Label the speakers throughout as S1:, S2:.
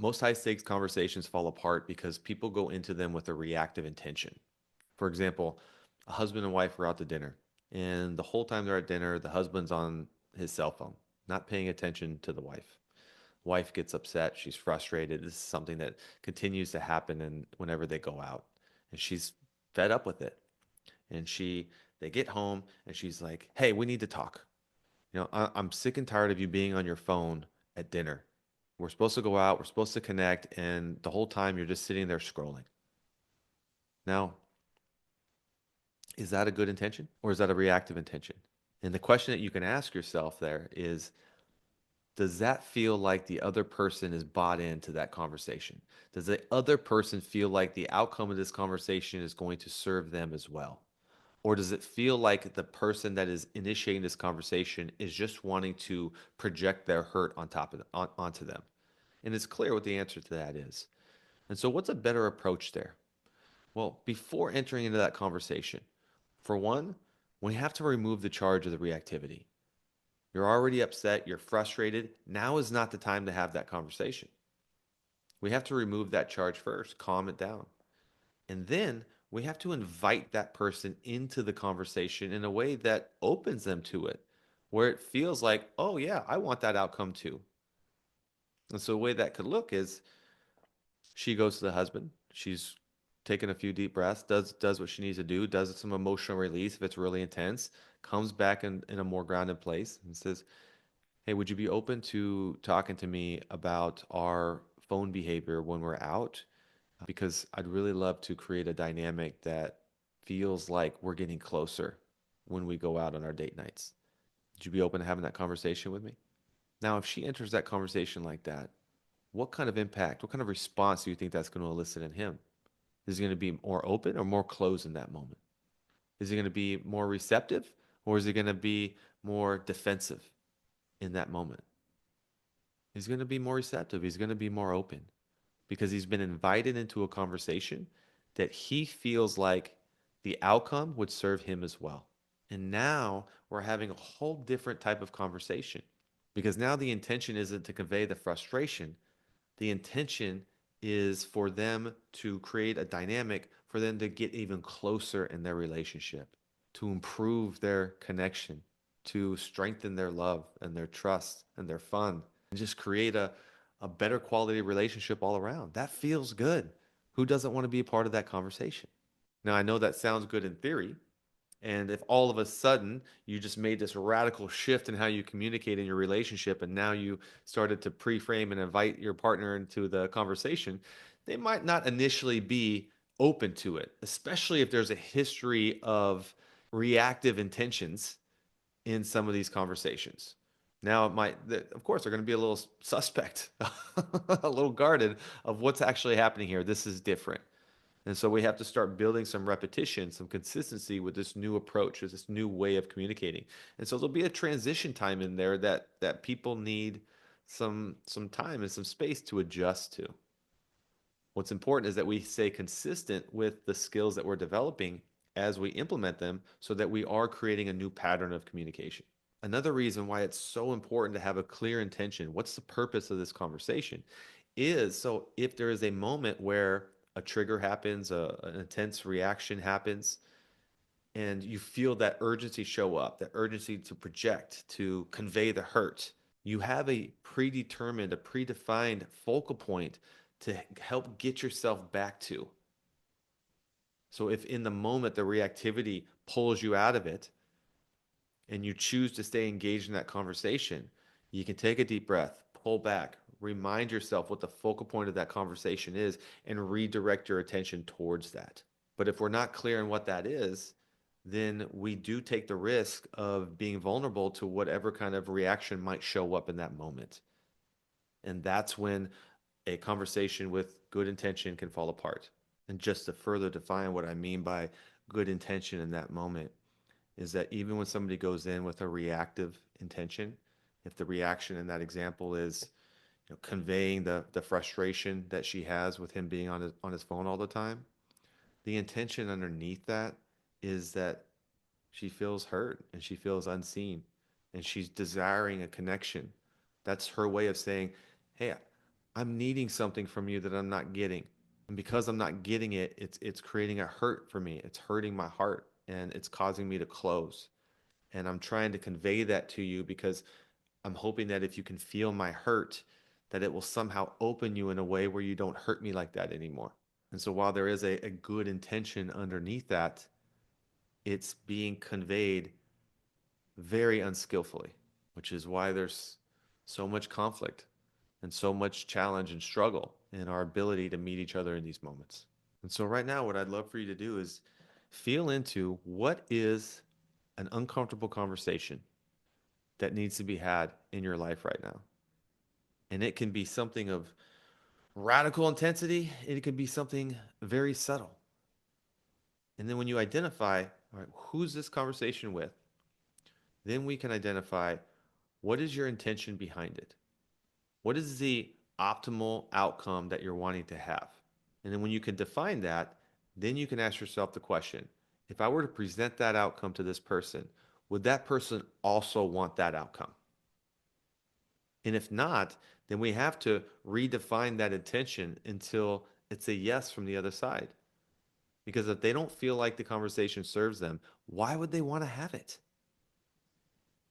S1: Most high stakes conversations fall apart because people go into them with a reactive intention. For example, a husband and wife are out to dinner, and the whole time they're at dinner, the husband's on his cell phone, not paying attention to the wife. Wife gets upset, she's frustrated. This is something that continues to happen and whenever they go out. And she's fed up with it. And they get home and she's like, "Hey, we need to talk. I'm sick and tired of you being on your phone at dinner. We're supposed to go out, we're supposed to connect, and the whole time you're just sitting there scrolling." Now, is that a good intention or is that a reactive intention? And the question that you can ask yourself there is, does that feel like the other person is bought into that conversation? Does the other person feel like the outcome of this conversation is going to serve them as well? Or does it feel like the person that is initiating this conversation is just wanting to project their hurt on top of onto them? And it's clear what the answer to that is. And so, what's a better approach there? Well, before entering into that conversation, for one, we have to remove the charge of the reactivity. You're already upset, you're frustrated. Now is not the time to have that conversation. We have to remove that charge first, calm it down. And then we have to invite that person into the conversation in a way that opens them to it, where it feels like, oh, yeah, I want that outcome too. And so the way that could look is she goes to the husband, she's taking a few deep breaths, does what she needs to do, does some emotional release if it's really intense, comes back in a more grounded place and says, "Hey, would you be open to talking to me about our phone behavior when we're out? Because I'd really love to create a dynamic that feels like we're getting closer when we go out on our date nights. Would you be open to having that conversation with me?" Now, if she enters that conversation like that, what kind of impact, what kind of response do you think that's going to elicit in him? Is he going to be more open or more closed in that moment? Is he going to be more receptive or is he going to be more defensive in that moment? He's going to be more receptive. He's going to be more open because he's been invited into a conversation that he feels like the outcome would serve him as well. And now we're having a whole different type of conversation because now the intention isn't to convey the frustration. The intention is for them to create a dynamic for them to get even closer in their relationship, to improve their connection, to strengthen their love and their trust and their fun, and just create a better quality relationship all around. That feels good. Who doesn't want to be a part of that conversation? Now, I know that sounds good in theory, and if all of a sudden you just made this radical shift in how you communicate in your relationship, and now you started to pre-frame and invite your partner into the conversation, they might not initially be open to it, especially if there's a history of reactive intentions in some of these conversations. Now, it might, of course, they're going to be a little suspect, a little guarded of what's actually happening here. This is different. And so we have to start building some repetition, some consistency with this new approach, with this new way of communicating. And so there'll be a transition time in there that people need some time and some space to adjust to. What's important is that we stay consistent with the skills that we're developing as we implement them so that we are creating a new pattern of communication. Another reason why it's so important to have a clear intention, what's the purpose of this conversation, is so if there is a moment where a trigger happens, an intense reaction happens, and you feel that urgency show up, that urgency to project, to convey the hurt, you have a predetermined, a predefined focal point to help get yourself back to. So if in the moment the reactivity pulls you out of it, and you choose to stay engaged in that conversation, you can take a deep breath, pull back, remind yourself what the focal point of that conversation is, and redirect your attention towards that. But if we're not clear on what that is, then we do take the risk of being vulnerable to whatever kind of reaction might show up in that moment. And that's when a conversation with good intention can fall apart. And just to further define what I mean by good intention in that moment, is that even when somebody goes in with a reactive intention, if the reaction in that example is conveying the frustration that she has with him being on his phone all the time, the intention underneath that is that she feels hurt and she feels unseen and she's desiring a connection. That's her way of saying, "Hey, I'm needing something from you that I'm not getting. And because I'm not getting it, it's creating a hurt for me. It's hurting my heart and it's causing me to close. And I'm trying to convey that to you because I'm hoping that if you can feel my hurt, that it will somehow open you in a way where you don't hurt me like that anymore. And so while there is a good intention underneath that, it's being conveyed very unskillfully, which is why there's so much conflict and so much challenge and struggle in our ability to meet each other in these moments. And so, right now, what I'd love for you to do is feel into what is an uncomfortable conversation that needs to be had in your life right now. And it can be something of radical intensity, it can be something very subtle. And then when you identify, all right, who's this conversation with, then we can identify what is your intention behind it? What is the optimal outcome that you're wanting to have? And then when you can define that, then you can ask yourself the question, if I were to present that outcome to this person, would that person also want that outcome? And if not, then we have to redefine that intention until it's a yes from the other side. Because if they don't feel like the conversation serves them, why would they want to have it?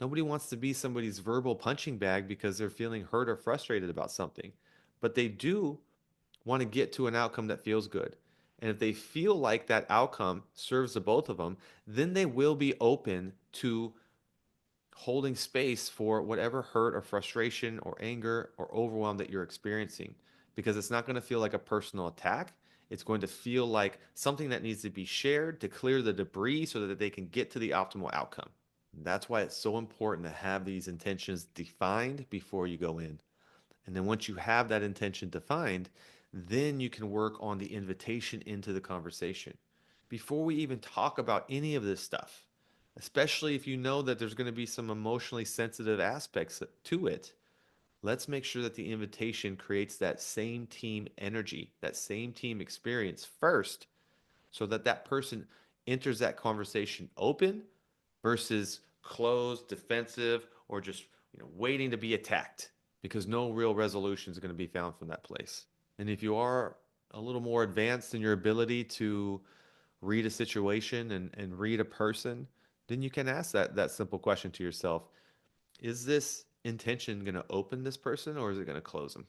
S1: Nobody wants to be somebody's verbal punching bag because they're feeling hurt or frustrated about something. But they do want to get to an outcome that feels good. And if they feel like that outcome serves the both of them, then they will be open to holding space for whatever hurt or frustration or anger or overwhelm that you're experiencing because it's not going to feel like a personal attack. It's going to feel like something that needs to be shared to clear the debris so that they can get to the optimal outcome. That's why it's so important to have these intentions defined before you go in. And then once you have that intention defined, then you can work on the invitation into the conversation. Before we even talk about any of this stuff, especially if you know that there's going to be some emotionally sensitive aspects to it, let's make sure that the invitation creates that same team energy, that same team experience first, so that that person enters that conversation open versus closed, defensive, or just waiting to be attacked because no real resolution is going to be found from that place. And if you are a little more advanced in your ability to read a situation and read a person, then you can ask that simple question to yourself. Is this intention going to open this person or is it going to close them?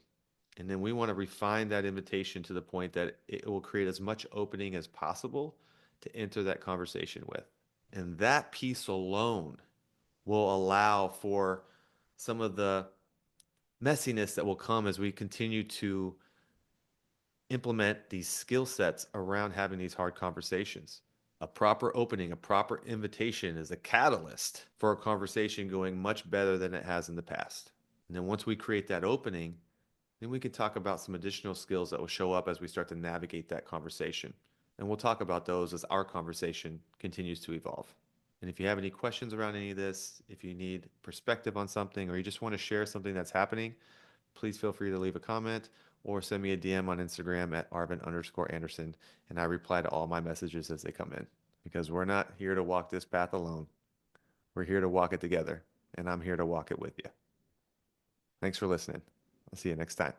S1: And then we want to refine that invitation to the point that it will create as much opening as possible to enter that conversation with. And that piece alone will allow for some of the messiness that will come as we continue to implement these skill sets around having these hard conversations. A proper opening, a proper invitation is a catalyst for a conversation going much better than it has in the past. And then once we create that opening, then we can talk about some additional skills that will show up as we start to navigate that conversation. And we'll talk about those as our conversation continues to evolve. And if you have any questions around any of this, if you need perspective on something, or you just want to share something that's happening, please feel free to leave a comment or send me a DM on Instagram at Arvin_Anderson. And I reply to all my messages as they come in because we're not here to walk this path alone. We're here to walk it together. And I'm here to walk it with you. Thanks for listening. I'll see you next time.